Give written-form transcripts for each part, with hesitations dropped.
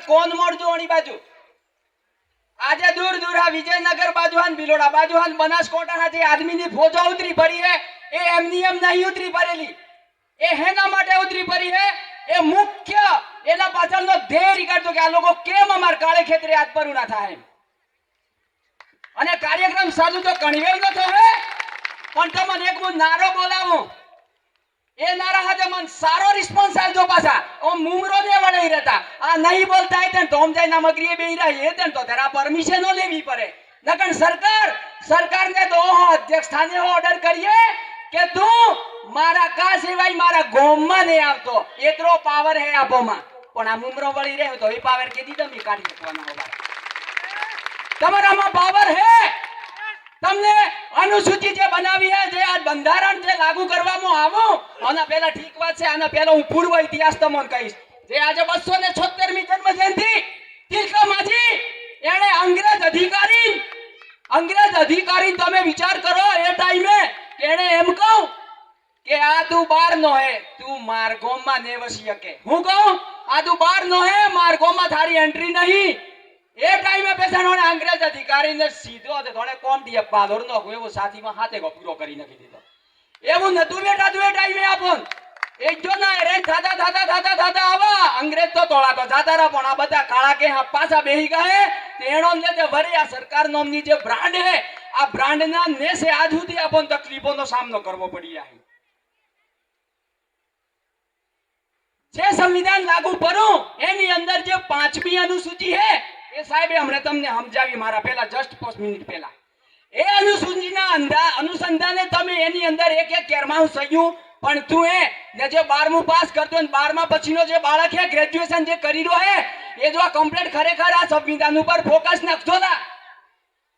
કોણ મોડજો ઓણી બાજુ આજે દૂર દૂર આ વિજયનગર બાજુ હાન બિલોડા બાજુ હાન બનાસકોટા જે આદમીની ફોજો ઉતરી પડી હે એ એમની એમ નહીં ઉતરી પડેલી એ હેના માટે ઉતરી પડી હે એ મુખ્ય એના પાછળનો ધ્યેય રીગાડતો કે આ લોકો કેમ અમાર કાળે ખેતરે હાથ પર ના થાય અને કાર્યક્રમ સાદું તો કણવેલ ન થયો પણ તમને એક હું નારો બોલાવું એ નારા હાથે મન સારો રિસ્પોન્સ આવજો પાછા ઓ મુમરો ને વળાઈ રહેતા આ નહીં બોલતા હે તો ઓમ જાય નમકરીએ બેહી રહી હે તો તેરા પરમિશન લેવી પડે નકન સરકારને તો અધ્યક્ષ સ્થાને ઓર્ડર કરીએ કે તું મારા કા સિવાય મારા ગોમમાં નહીં આવતો એટલો પાવર હે આપોમાં પણ આ મુમરો વળી રહ્યો તો એ પાવર કેદી તમે કાઢી શકવાના હો તમારામાં પાવર હે તમને અનુસૂચિ જે બનાવી હે જે આ બંધારણ જે લાગુ કરવામાં આવો આના પહેલા ઠીક વાત છે આના પહેલા હું પૂર્વ ઇતિહાસ તમને કહીશ જે આજે 276મી જન્મ જયંતિ તિલકામાંથી એણે અંગ્રેજ અધિકારી તમે વિચાર કરો એ ટાઈમે એણે એમ કહું કે આ તું બાર નો હે તું માર ગોમમાં ને વસી શકે હું કહું આ તું બાર નો હે માર ગોમમાં થારી એન્ટ્રી નહીં એ ટાઈમે પેસાનો અંગ્રેજ અધિકારીને સીધો થોડે કોમ દી પાલોર નો એવો સાથીમાં હાથે પૂરો કરી નાખી દીધો એવું નતું બેટા તું એ ટાઈમે આપોન એક જો ના રે દાદા આવા અંગ્રેજ તો તોળા તો જાતા રા પણ આ બધા કાળા કે પાછા બેહી ગયા તેણો ને જે ભરી આ સરકાર નોમની જે બ્રાન્ડ હે આ બ્રાન્ડ ના નેસે આજ સુધી આપોન તકલીફોનો સામનો કરવો પડી રહ્યા જે સંવિધાન લાગુ કરું એની અંદર જે 5મી અનુસૂચિ હે એ સાહેબે હમણે તમને સમજાવી મારા પહેલા જસ્ટ 5 મિનિટ પહેલા એ અનુસૂચિના અનુસંધાને તમે એની અંદર એક કેરમાઉ સયું પણ તું ને જે 12મું પાસ કરતો ને 12મા પછીનો જે બાળક હે ગ્રેજ્યુએશન જે કરી રહ્યો હે એ જો કમ્પ્લીટ ખરેખર આ સંવિધાન ઉપર ફોકસ નાખજો ના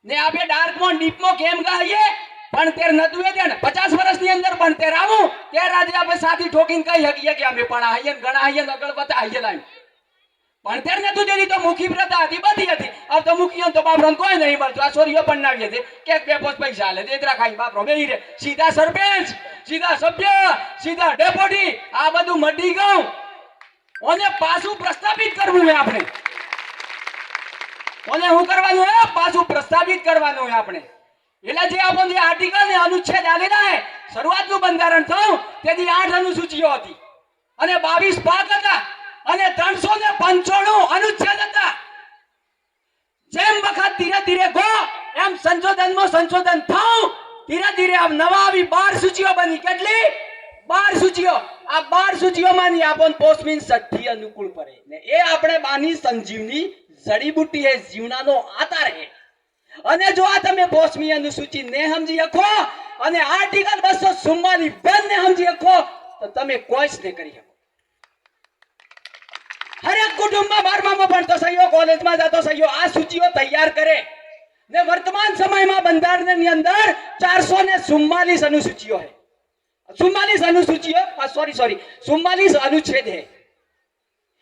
ને આપણે ડાર્કમાં ડીપમાં કેમ ગાઈએ પણ તેર નતું એ ને 50 વર્ષની અંદર પણ તેર આવું તેર આજે આપણે સાથી ઠોકીને કહી શકીએ કે અમે પણ આઈએ ઘણા આઈએ આગળ બતા આઈએ લાઈ પણ તેર નતું તેની તો મુખી પ્રથા હતી બધી હતી હવે તો મુખીઓ તો બાપરો કોઈ નહીં મળતું આ છોરીઓ પણ નાવીએ છે કે બે પોચ પૈસા લે દેતરા ખાઈ બાપરો બેહી રે સીધા સરપંચ સીધા સભ્ય સીધા ડેપ્યુટી આ બધું મડી ગયું ઓને પાછું પ્રસ્થાપિત કરવું હે આપણે ઓને શું કરવાનું હે પાછું પ્રસ્થાપિત કરવાનું હે આપણે એટલે જે આપણો જે આર્ટિકલ ને અનુચ્છેદ આલેલા હે શરૂઆતનું બંધારણ થયું તેથી 8 અનુસૂચિઓ હતી અને 22 ભાગ હતા અને 395 અનુચ્છેદ હતા જેમ વખત ધીરે ધીરે ગો એમ સંશોધન થયું ધીરે ધીરે આ નવા આવી 12 સૂચિઓ બની કેટલી 12 સૂચિઓ આ 12 સૂચિઓમાંની આપણ પોસ્ટમીન 60 અનુકૂળ પડે ને એ આપણે બાની સંજીવની જડીબુટ્ટી હે જીવનાનો આધાર હે અને જો આ તમે પોસ્ટમી અનુસૂચિ ને સમજી શકો અને આર્ટિકલ 244 બેન ને સમજી શકો તો તમે કોઈ જ ન કરી શકો હરેક કુટુંબમાં 12મામાં ભણતો સહયો કોલેજમાં જતો સહયો આ સૂચિઓ તૈયાર કરે ને વર્તમાન સમયમાં બંધારણની અંદર 444 અનુસૂચિઓ છે 44 અનુસૂચિઓ સોરી 44 અનુચ્છેદ છે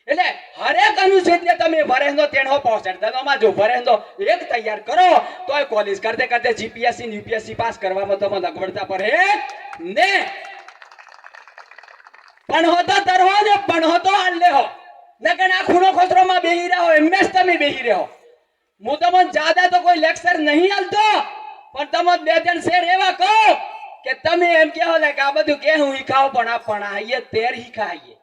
એટલે હરેક અનુચ્છેદ ને તમે વરેહનો તેણો પહોંચાડવામાં જો વરેહનો એક તૈયાર કરો તોય કોલેજ કરતે જીપીએસસી ને યુપીએસસી પાસ કરવામાં તમને અગવડતા પડે ને પણ હોતો તરવો ને પણ હોતો આલે હો નકન આ ખૂણો ખોસરોમાં બેહી રહ્યો એમએસ તમે બેહી રહ્યો હું તમને જ્યાદા તો કોઈ લેક્ચર નહીં આલતો પણ તમે બે ત્રણ શેર એવા કહો કે તમે એમ કહો લે કે આ બધું કે હું હીખાવ પણ આઈએ તેર હીખાઈએ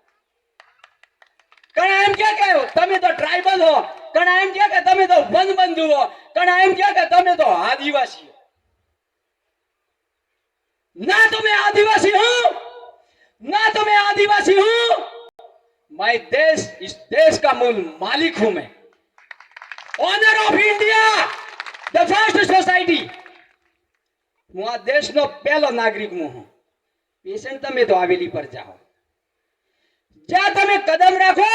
કણા એમ કે તમે તો ટ્રાઇબલ હો કણા એમ કે તમે તો વનબંધુ હો કણા એમ કે તમે તો આદિવાસી હો ના તમે આદિવાસી હો ना तो मैं आदिवासी हूं मैं इस देश का मूल मालिक हूं मैं owner of India the first society હું આ દેશનો પહેલો નાગરિક હું પેશન્ટ તમે તો હવેલી પર જાઓ જ્યાં તમે કદમ રાખો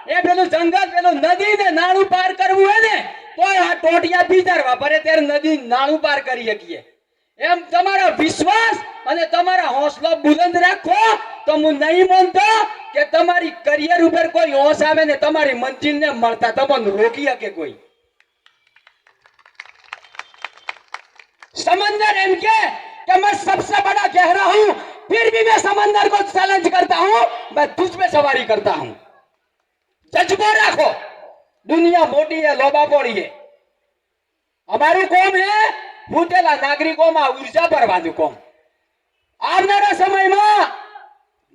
એ પેલું જંગલ પેલું નદી ને નાળું પાર કરવું હોય ને તો આ ટોટિયા બીજારવા પડે ત્યારે નદી નાળું પાર કરી શકીએ એમ તમારો વિશ્વાસ અને તમારા હોંસલો બુલંદ રાખો તો હું નહીં માનતો કે તમારી કરિયર ઉપર કોઈ હોશ આવે ને તમારી મંજિલને મળતા તમને રોકી શકે કોઈ समंदर एम के मैं सबसे बड़ा गहरा हूं फिर भी मैं समंदर को चैलेंज करता हूं मैं तुझ पे सवारी करता हूं जज्बा रखो दुनिया मोटी है, लोबा पड़ी है। हमारू कोम है फूटेला नागरिकों में ऊर्जा भरवानु कोम। આવનારા સમયમાં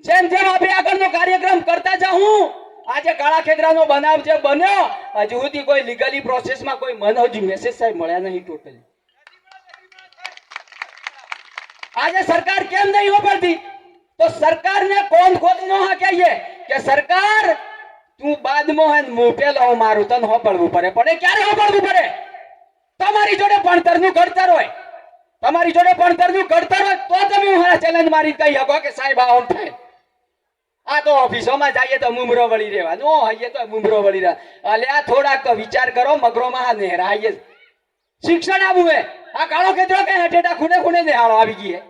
જેમ જેમ આપણે આગળનો કાર્યક્રમ કરતા જાઉં, આજે કાળા ખેતરાનો બનાવ જે બન્યો, હજુ સુધી કોઈ લીગલી પ્રોસેસમાં કોઈ મને હજુ મેસેજ સાહેબ મળ્યા નહીં ટોટલી. આજે સરકાર કેમ નહીં વાપરતી? તો સરકારને કોણ ખોદીનો હા કહીએ કે સરકાર તું બાદમાં હે મોટેલો મારું તને હોપડવું પડે. પણ એ ક્યારે હોપડવું પડે? તમારી જોડે ભણતરનું ઘડતર હોય, તમારી જોડે ભણતરનું ઘડતર હોય તો તમે મારા ચેલેન્જ મારી કહી શકો કે સાહેબ આમ થાય. આ તો ઓફિસોમાં જઈએ તો મુમરો વળી રહેવા, નો હઈએ તો મુમરો વળી રહેવા. અલ્યા થોડાક તો વિચાર કરો, મગરોમાં હા નેહરાઈએ શિક્ષણ આવું હે. આ કાળો ખેતરો કે હેઠેટા ખૂણે ખૂણે નેહાળો આવી ગઈ હે.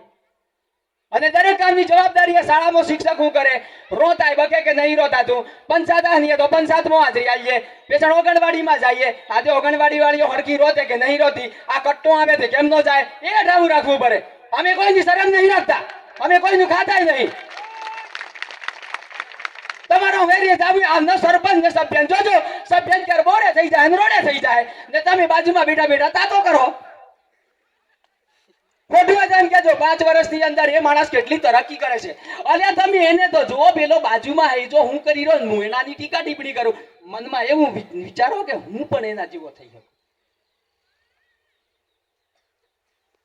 અને દરેક કામની જવાબદારી એ શાળામાં શિક્ષક શું કરે? રોતાય બકે કે નહીં રોતાતું? પંચાયત આવીએ તો પંચાયતમાં હાજરી આવીએ, પેછણ ઓગણવાડીમાં જઈએ, આજે ઓગણવાડી વાળીઓ હરકી રોતે કે નહીં રોતી, આ કટ્ટો આવે છે કેમ નો જાય એ ઢાવું રાખવું પડે. અમે કોઈની શરમ નહીં રાખતા, અમે કોઈનું ખાતાય નહીં. તમારો વેરીએ જાવું આ ન સરપંચ ને સભ્યન જોજો, સભ્યન ક્યારે બોરે થઈ જાય ને રોડે થઈ જાય ને તમે બાજુમાં બેઠા બેઠા તાતો કરો. ખોટું એમ કેજો 5 વર્ષની અંદર એ માણસ કેટલી તરક્કી કરે છે. અલ્યા તમે એને તો જુઓ, પેલો બાજુમાં હે જો હું કરી રહ્યો હું એનાની ટીકા ટિપ્પણી કરું, મનમાં એવું વિચારો કે હું પણ એના જેવો થઈ ગયો.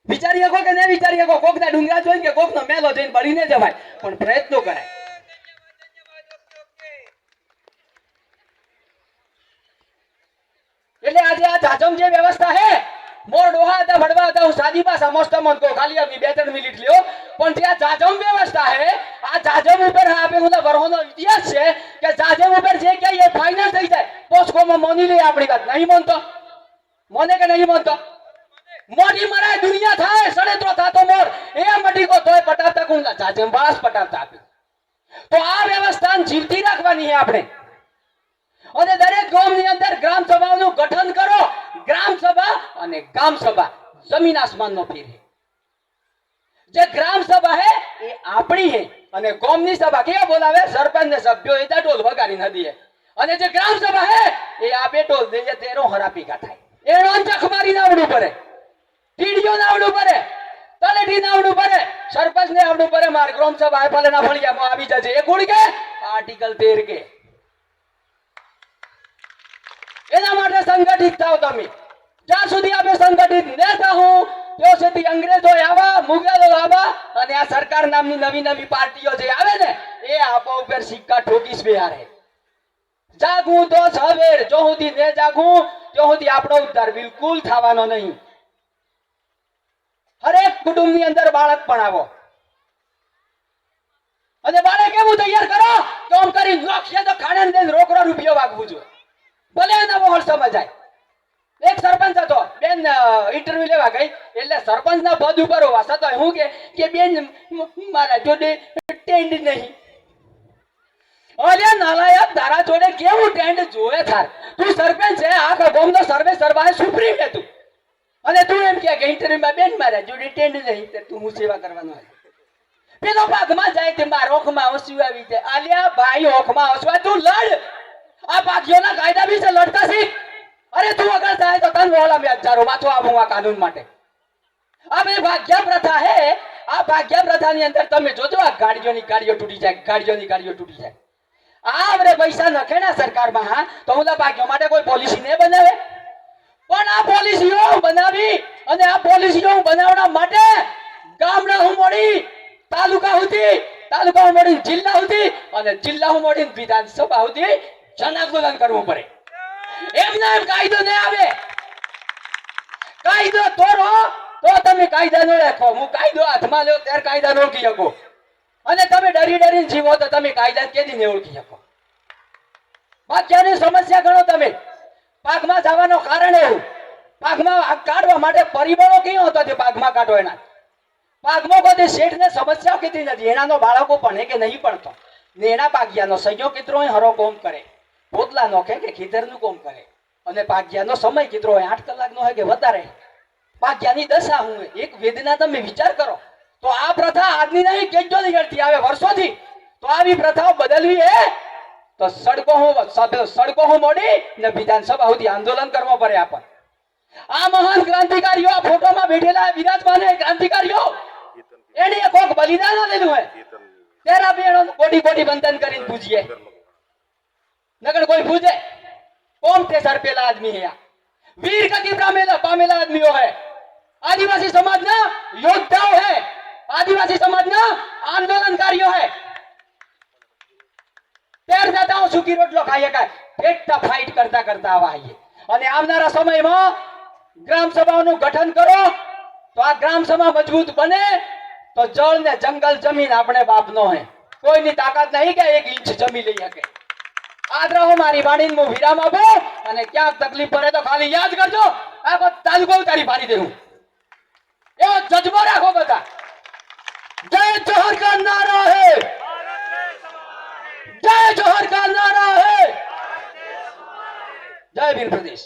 વિચારી શકો કે નહીં વિચારી શકો? કોકના ડુંગરા જોઈને કે કોકનો મેલો જોઈને બળીને જવાય, પણ પ્રયત્નો કરાય. એટલે આજે આ જાજમ જે વ્યવસ્થા હે, મોર ડોહા હતા ભડવા હતા, હું સાદી ભાષા મસ્ત મન કહું, ખાલી અમી 2-3 મિનિટ લ્યો. પણ ત્યાં જાજમ વ્યવસ્થા હે, આ જાજમ ઉપર આપે હું વરહોનો ઇતિહાસ છે કે જાજમ ઉપર જે કે એ ફાઇનલ થઈ જાય પોસ્કોમાં મોની લે આપણી વાત. નહીં મોનતો? મોને કે નહીં મોનતો? મોટી મરાય દુનિયા થાય, સડેત્રો થાતો મોર એ મટી કો તોય પટાવતા કોણ? જાજમ બાસ પટાવતા આપે. તો આ વ્યવસ્થા જીવતી રાખવાની છે આપણે. અને દરેક ગામની અંદર ગ્રામ સભાઓનું ગઠન કરો. ગ્રામ સભા અને ગામ સભા જમીન આસમાનનો ફેર છે. જે ગ્રામ સભા હે એ આપણી હે અને ગામની સભા કેવા બોલાવે? સરપંચ ને સભ્યો એ ઢોલ વગાડી નદી હે. અને જે ગ્રામ સભા હે એ આપે ઢોલ દે તેરો હરાપી કા થાય. એનો અંચખ મારી નાવડું પડે, ટીડીઓ નાવડું પડે, તલેટી નાવડું પડે, સરપંચ ને આવડું પડે. માર ગ્રામ સભા એ ફલેના ફળિયામાં આવી જશે. એ કોણ કે? આર્ટિકલ 13 કે. એના માટે સંગઠિત થાવ તમે. જ્યાં સુધી આપણે સંગઠિત ન થાઉં ત્યાં સુધી અંગ્રેજો આવા, મુગલો આવા અને આ સરકાર નામની નવી નવી પાર્ટીઓ જે આવે ને એ આપો ઉપર સિક્કા ઠોકીશ બેહારે. જાગું તો સવેર, જો સુધી ને જાગું ત્યાં સુધી આપણો ઉદ્ધાર બિલકુલ થવાનો નહીં. હરેક કુટુંબની અંદર બાળક પણ આવો અને બાળક એવું તૈયાર કરો કે આમ કરી નોખીએ તો ખાણે દે રોકડો રૂપિયો વાગવું જોઈએ. ભલે એના વહોર સમજાય. એક સરપંચ હતો, બેન ઇન્ટરવ્યુ લેવા ગઈ એટલે સરપંચ ના પદ ઉપર હોવા છતાં હું કે બેન મારા જોડે ટેન્ડ નહીં. અરે નાલાયક, તારા જોડે કેવું ટેન્ડ જોવે થાર? તું સરપંચ છે, આખા ગામનો સર્વે સર્વાય સુપ્રીમ હે તું, અને તું એમ કે ઇન્ટરવ્યુમાં બેન મારા જોડે ટેન્ડ નહીં, તું હું સેવા કરવાનો હોય. પેલો ભાગમાં જાય તે મારા ઓખમાં ઓછું આવી જાય. આલ્યા ભાઈ, ઓખમાં ઓછવા તું લડ. આ ભાગ્યોના કાયદા વિશે લડતા શીખ. અરે તું અગર થાય તો તન વોલા મે હજારો માથો આપું આ કાનૂન માટે. આ બે ભાગ્ય પ્રથા હે. આ ભાગ્ય પ્રથાની અંદર તમે જોજો આ ગાડીઓ તૂટી જાય, ગાડીઓ તૂટી જાય. આ આપણે પૈસા નખે ને સરકારમાં, હા તો ઓલા ભાગ્યો માટે કોઈ પોલિસી ને બનાવે? પણ આ પોલિસીઓ બનાવી અને આ પોલિસીઓ બનાવવા માટે ગામડા હું મોડી, તાલુકા હું મોડી, જિલ્લા સુધી અને જિલ્લા હું મોડી વિધાનસભા સુધી જનાંદોલન કરવું પડે. એમના એમ કાયદો ન આવે. કાયદો તોડો તો તમે કાયદા નો રાખો. હું કાયદો હાથમાં લ્યો ત્યારે કાયદા નો ઓળખી શકો, અને તમે ડરીને જીવો તો તમે કાયદા કેદી ને ઓળખી શકો. બાકી સમસ્યા ગણો તમે. પાકમાં જવાનો કારણ એવું, પાકમાં કાઢવા માટે પરિબળો કેવો હતો તે પાકમાં કાઢો એના. પાકમાં કોઈ શેઠને સમસ્યા કેતી નથી. એનાનો બાળકો ભણે કે નહીં ભણતો ને એના પાગ્યાનો સહયોગ કિત્રો હરો કોમ કરે, પોતલા નોખે કે ખેતરનું કોમ કરે, અને પાગ્યાનો સમય કિત્રો હોય 8 કલાકનો હોય કે વધારે. પાગ્યાની દશા હું એક વેદના તમે વિચાર કરો તો આ પ્રથા આજની નહીં કેટલી નીકળતી આવે વર્ષોથી. તો આવી પ્રથાઓ બદલવી હે તો સડકો હું મોડી ને વિધાનસભા સુધી આંદોલન કરવો પડે આપણ આ મહાન ક્રાંતિકારીઓ આ ફોટોમાં બેઠેલા વિરાજમાન ક્રાંતિકારીઓ એને કોક બલિદાન આલેલું હે તેરા બેણો કોટી કોટી બંધન કરીને પૂછીએ નગર કોઈ પૂછે કોણ તે સર પેલા આદમી હે વીર ગતિ પામેલા આદમીઓ હે आदिवासी समाज ना योद्धाओं है आदिवासी समाज ना आंदोलनकारियों है तेर दादाओं सुखी रोटलो खाइए का एकता फाइट करता करता आवा है અને આવનારા સમયમાં ગ્રામ સભાઓનું ગઠન કરો તો આ ગ્રામ સભા મજબૂત બને તો જળ ને જંગલ જમીન આપણે બાપનો હે કોઈની તાકાત નહીં કે 1 ઇંચ જમી લઈ શકે આદરાઓ મારી વાણીને હું વિરામ આપું અને ક્યાંક તકલીફ પડે તો ખાલી યાદ કરજો આ તાલુકો તારી પાડી દેવું એવો જજ્બો રાખો બધા જય જોહર का नारा है जय जोहर का नारा है जय वीर प्रदेश।